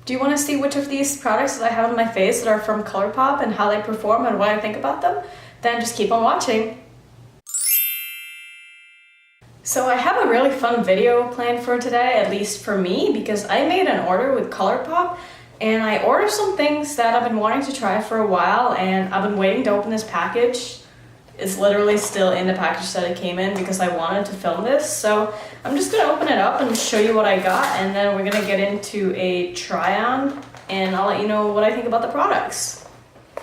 Do you want to see which of these products that I have on my face that are from Colourpop and how they perform and what I think about them? Then just keep on watching. So I have a really fun video planned for today, at least for me, because I made an order with Colourpop and I ordered some things that I've been wanting to try for a while, and I've been waiting to open this package. It's literally still in the package that it came in because I wanted to film this. So I'm just gonna open it up and show you what I got, and then we're gonna get into a try-on and I'll let you know what I think about the products.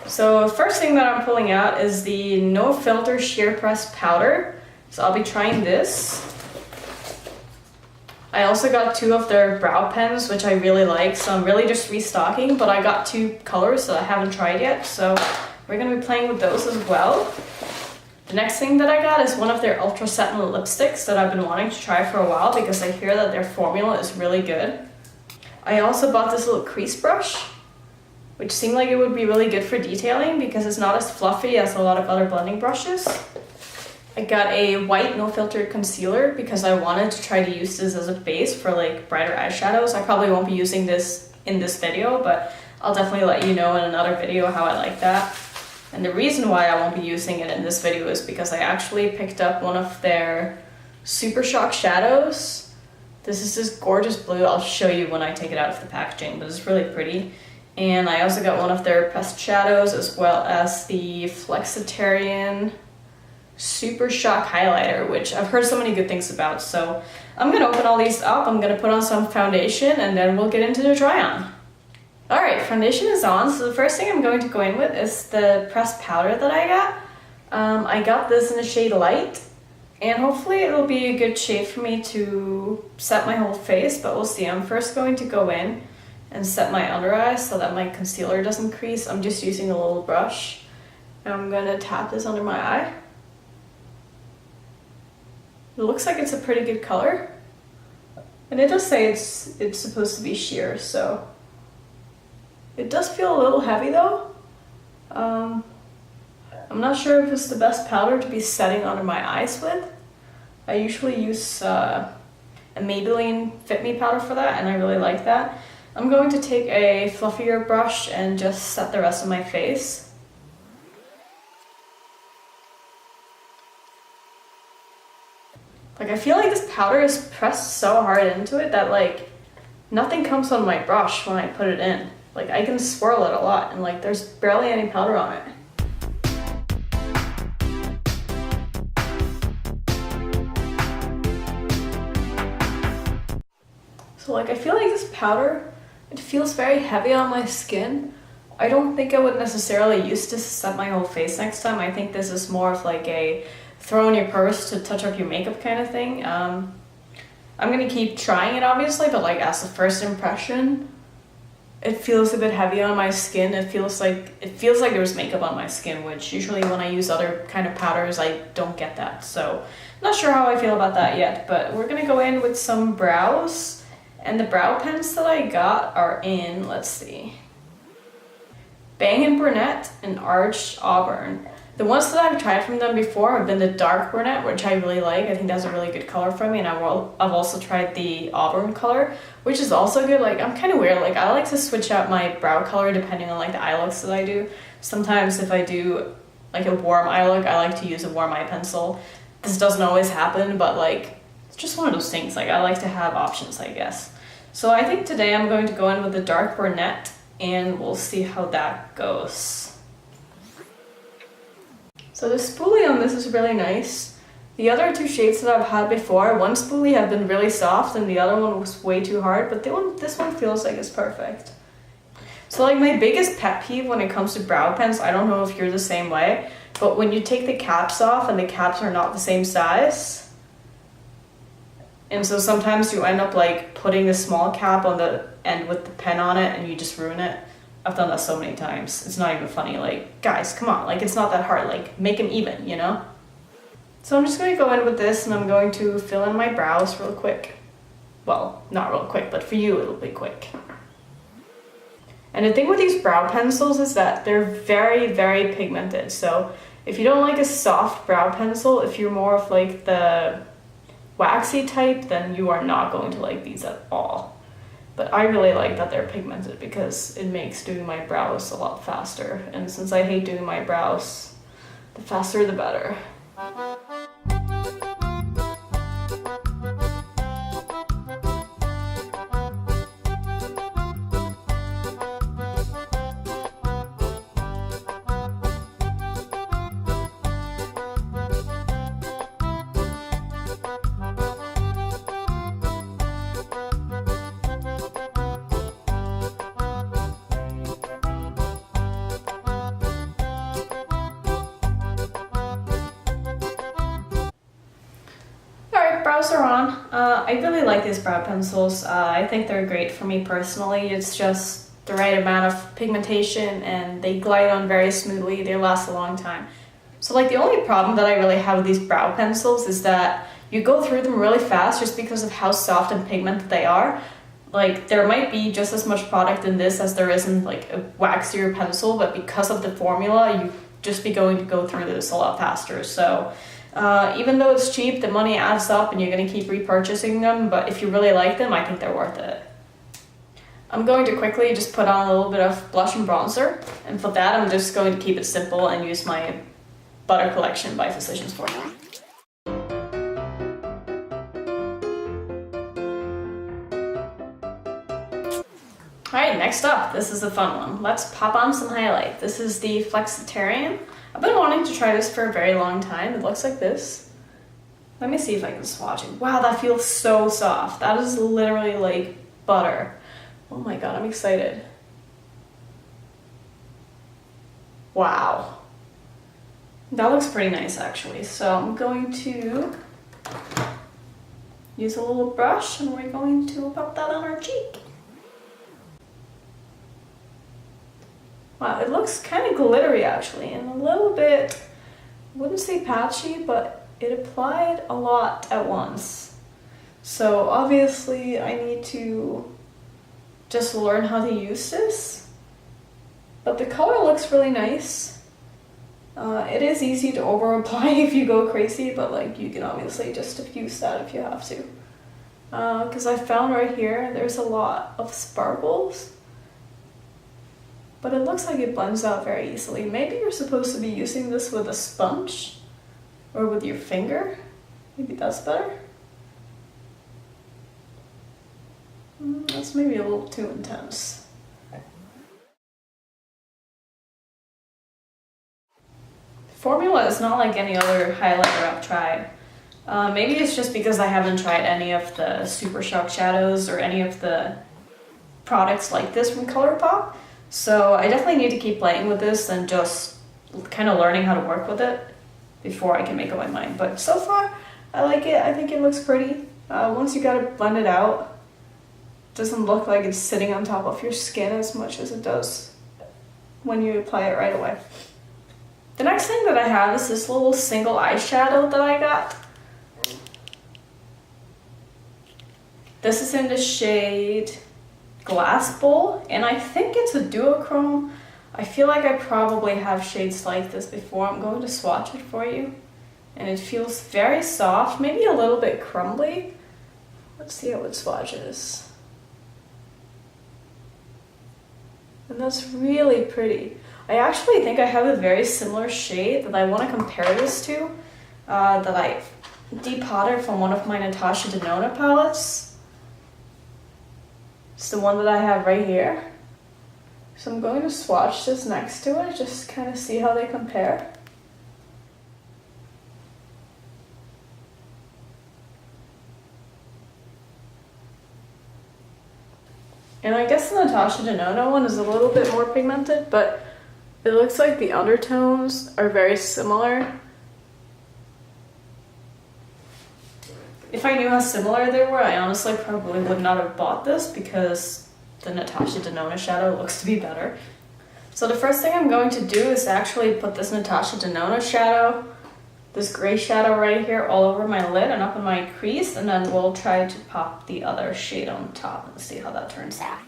So the first thing that I'm pulling out is the No Filter Sheer Press Powder. So I'll be trying this. I also got 2 of their brow pens, which I really like, so I'm really just restocking, but I got 2 colors that I haven't tried yet, so we're gonna be playing with those as well. The next thing that I got is one of their Ultra Satin lipsticks that I've been wanting to try for a while because I hear that their formula is really good. I also bought this little crease brush, which seemed like it would be really good for detailing because it's not as fluffy as a lot of other blending brushes. I got a white no filter concealer because I wanted to try to use this as a base for like brighter eyeshadows. I probably won't be using this in this video, but I'll definitely let you know in another video how I like that. And the reason why I won't be using it in this video is because I actually picked up one of their Super Shock shadows. This is this gorgeous blue. I'll show you when I take it out of the packaging, but it's really pretty. And I also got one of their pressed shadows as well as the Flexitarian Super Shock highlighter, which I've heard so many good things about. So I'm gonna open all these up, I'm gonna put on some foundation, and then we'll get into the try on. Alright, foundation is on, so the first thing I'm going to go in with is the pressed powder that I got. I got this in the shade Light, and hopefully it'll be a good shade for me to set my whole face, but we'll see. I'm first going to go in and set my under eyes so that my concealer doesn't crease. I'm just using a little brush, and I'm gonna tap this under my eye. It looks like it's a pretty good color, and it does say it's supposed to be sheer, so it does feel a little heavy though. I'm not sure if it's the best powder to be setting under my eyes with. I usually use a Maybelline Fit Me powder for that, and I really like that. I'm going to take a fluffier brush and just set the rest of my face. Like, I feel like this powder is pressed so hard into it that like nothing comes on my brush when I put it in. Like, I can swirl it a lot and like there's barely any powder on it. So like, I feel like this powder, it feels very heavy on my skin. I don't think I would necessarily use this to set my whole face next time. I think this is more of like a throw in your purse to touch up your makeup kind of thing. I'm gonna keep trying it obviously, but like as a first impression, it feels a bit heavy on my skin. It feels like there's makeup on my skin, which usually when I use other kind of powders, I don't get that. So not sure how I feel about that yet, but we're gonna go in with some brows, and the brow pens that I got are in, let's see, Bangin Brunette and Arched Auburn. The ones that I've tried from them before have been the dark brunette, which I really like. I think that's a really good color for me, and I've also tried the auburn color, which is also good. Like, I'm kind of weird. Like, I like to switch out my brow color depending on like the eye looks that I do. Sometimes if I do like a warm eye look, I like to use a warm eye pencil. This doesn't always happen, but like, it's just one of those things. Like, I like to have options, I guess. So I think today I'm going to go in with the dark brunette, and we'll see how that goes. So the spoolie on this is really nice. The other 2 shades that I've had before, one spoolie have been really soft and the other one was way too hard, but this one feels like it's perfect. So like, my biggest pet peeve when it comes to brow pens, I don't know if you're the same way, but when you take the caps off and the caps are not the same size, and so sometimes you end up like putting the small cap on the end with the pen on it and you just ruin it. I've done that so many times. It's not even funny. Like, guys, come on. Like, it's not that hard. Like, make them even, you know? So I'm just going to go in with this, and I'm going to fill in my brows real quick. Well, not real quick, but for you it'll be quick. And the thing with these brow pencils is that they're very, very pigmented. So if you don't like a soft brow pencil, if you're more of like the waxy type, then you are not going to like these at all. But I really like that they're pigmented because it makes doing my brows a lot faster. And since I hate doing my brows, the faster the better. Brows are on. I really like these brow pencils. I think they're great for me personally. It's just the right amount of pigmentation and they glide on very smoothly. They last a long time. So like the only problem that I really have with these brow pencils is that you go through them really fast just because of how soft and pigmented they are. Like there might be just as much product in this as there is in like a waxier pencil, but because of the formula, you just be going to go through this a lot faster. So even though it's cheap, the money adds up and you're going to keep repurchasing them, but if you really like them, I think they're worth it. I'm going to quickly just put on a little bit of blush and bronzer, and for that I'm just going to keep it simple and use my Butter Collection by Physicians Formula. Alright, next up, this is a fun one. Let's pop on some highlight. This is the Flexitarian. I've been wanting to try this for a very long time. It looks like this. Let me see if I can swatch it. Wow, that feels so soft. That is literally like butter. Oh my god, I'm excited. Wow. That looks pretty nice actually. So I'm going to use a little brush and we're going to pop that on our cheek. Wow, it looks kind of glittery actually, and a little bit, I wouldn't say patchy, but it applied a lot at once. So obviously I need to just learn how to use this. But the color looks really nice. It is easy to over apply if you go crazy, but like you can obviously just diffuse that if you have to. Because I found right here there's a lot of sparkles. But it looks like it blends out very easily. Maybe you're supposed to be using this with a sponge or with your finger. Maybe that's better. That's maybe a little too intense. Formula is not like any other highlighter I've tried. Maybe it's just because I haven't tried any of the Super Shock shadows or any of the products like this from Colourpop. So I definitely need to keep playing with this and just kind of learning how to work with it before I can make up my mind. But so far, I like it. I think it looks pretty. Once you got it blended out, it doesn't look like it's sitting on top of your skin as much as it does when you apply it right away. The next thing that I have is this little single eyeshadow that I got. This is in the shade Glass Bowl, and I think it's a duochrome. I feel like I probably have shades like this before. I'm going to swatch it for you, and it feels very soft, maybe a little bit crumbly. Let's see how it swatches. And that's really pretty. I actually think I have a very similar shade that I want to compare this to, that I depotted from one of my Natasha Denona palettes. It's the one that I have right here. So I'm going to swatch this next to it, just kind of see how they compare. And I guess the Natasha Denona one is a little bit more pigmented, but it looks like the undertones are very similar. If I knew how similar they were, I honestly probably would not have bought this because the Natasha Denona shadow looks to be better. So the first thing I'm going to do is actually put this Natasha Denona shadow, this gray shadow right here, all over my lid and up in my crease, and then we'll try to pop the other shade on top and see how that turns out.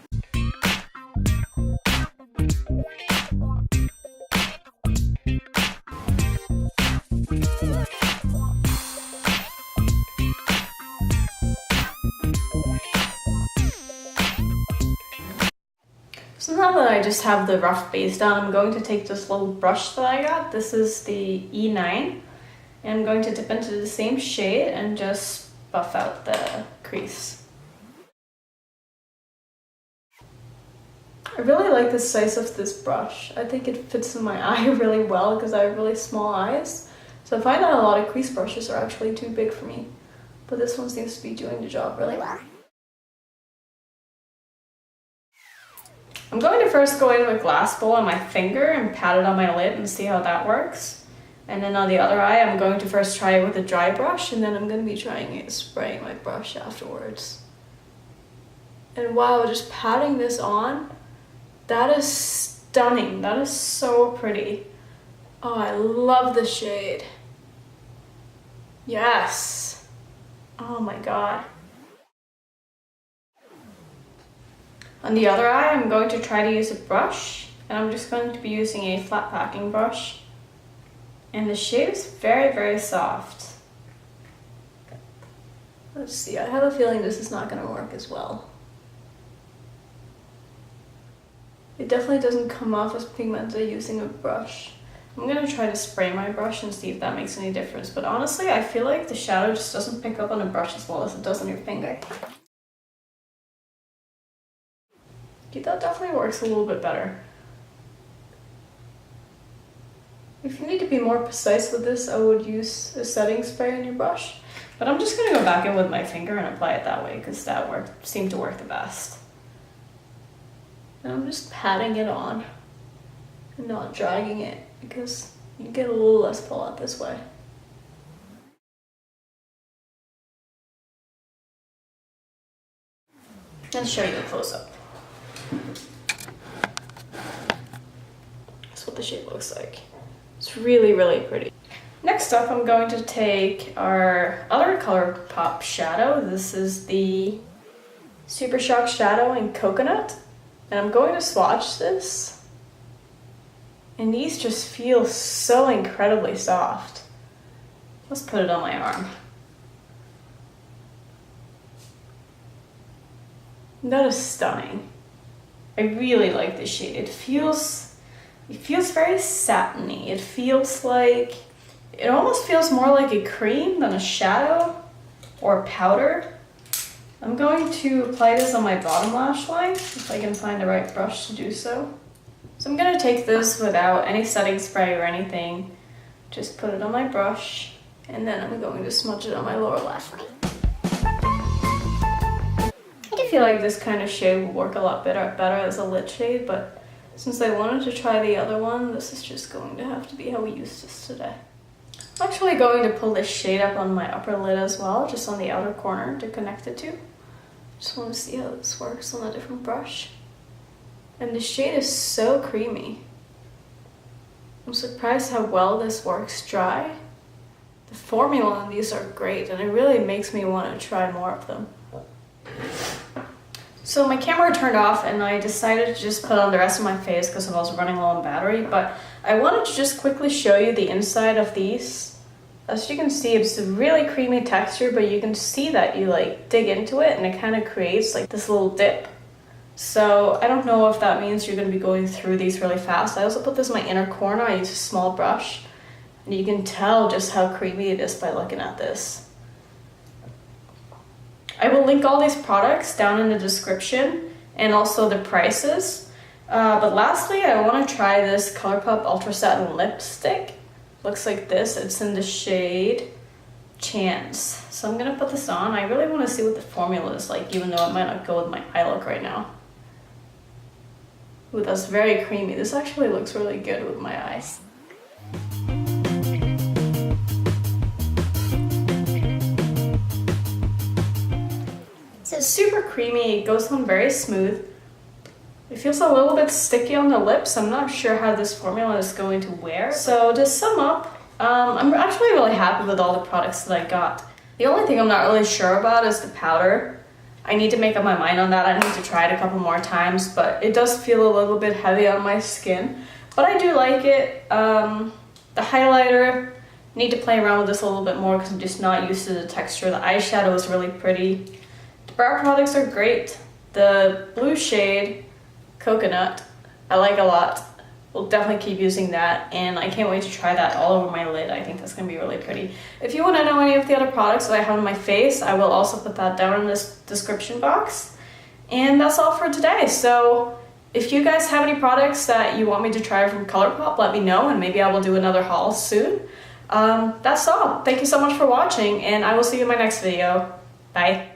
So now that I just have the rough base down, I'm going to take this little brush that I got. This is the E9. And I'm going to dip into the same shade and just buff out the crease. I really like the size of this brush. I think it fits in my eye really well because I have really small eyes. So I find that a lot of crease brushes are actually too big for me. But this one seems to be doing the job really well. I'm going to first go in with glass bowl on my finger and pat it on my lid and see how that works. And then on the other eye, I'm going to first try it with a dry brush, and then I'm going to be trying it, spraying my brush afterwards. And wow, just patting this on, that is stunning. That is so pretty. Oh, I love the shade. Yes. Oh my god. On the other eye, I'm going to try to use a brush, and I'm just going to be using a flat packing brush. And the shade is very, very soft. Let's see, I have a feeling this is not going to work as well. It definitely doesn't come off as pigmented using a brush. I'm going to try to spray my brush and see if that makes any difference. But honestly, I feel like the shadow just doesn't pick up on a brush as well as it does on your finger. Okay, that definitely works a little bit better. If you need to be more precise with this, I would use a setting spray on your brush. But I'm just going to go back in with my finger and apply it that way because that seemed to work the best. And I'm just patting it on and not dragging it because you get a little less fallout this way. Let's show you a close-up. That's what the shade looks like. It's really, really pretty. Next up, I'm going to take our other Colourpop shadow. This is the Super Shock Shadow in Coconut. And I'm going to swatch this. And these just feel so incredibly soft. Let's put it on my arm. That is stunning. I really like this shade. It feels very satiny. It almost feels more like a cream than a shadow or a powder. I'm going to apply this on my bottom lash line if I can find the right brush to do so. So I'm going to take this without any setting spray or anything. Just put it on my brush and then I'm going to smudge it on my lower lash line. I feel like this kind of shade will work a lot better as a lid shade, but since I wanted to try the other one, this is just going to have to be how we use this today. I'm actually going to pull this shade up on my upper lid as well, just on the outer corner to connect it to. Just want to see how this works on a different brush. And the shade is so creamy. I'm surprised how well this works dry. The formula on these are great, and it really makes me want to try more of them. So my camera turned off and I decided to just put on the rest of my face because I was running low on battery, but I wanted to just quickly show you the inside of these. As you can see, it's a really creamy texture, but you can see that you like dig into it and it kind of creates like this little dip. So I don't know if that means you're going to be going through these really fast. I also put this in my inner corner. I use a small brush and you can tell just how creamy it is by looking at this. I will link all these products down in the description and also the prices. But lastly, I want to try this Colourpop Ultra Satin Lipstick. Looks like this. It's in the shade Chance. So I'm going to put this on. I really want to see what the formula is like, even though it might not go with my eye look right now. Ooh, that's very creamy. This actually looks really good with my eyes. It's super creamy, it goes on very smooth. It feels a little bit sticky on the lips. I'm not sure how this formula is going to wear. So to sum up, I'm actually really happy with all the products that I got. The only thing I'm not really sure about is the powder. I need to make up my mind on that. I need to try it a couple more times, but it does feel a little bit heavy on my skin. But I do like it. The highlighter, need to play around with this a little bit more because I'm just not used to the texture. The eyeshadow is really pretty. The brow products are great. The blue shade Coconut. I like a lot. We'll definitely keep using that, and I can't wait to try that all over my lid. I think that's going to be really pretty. If you want to know any of the other products that I have on my face, I will also put that down in this description box. And that's all for today. So if you guys have any products that you want me to try from Colourpop, let me know, and maybe I will do another haul soon. That's all. Thank you so much for watching, and I will see you in my next video. Bye.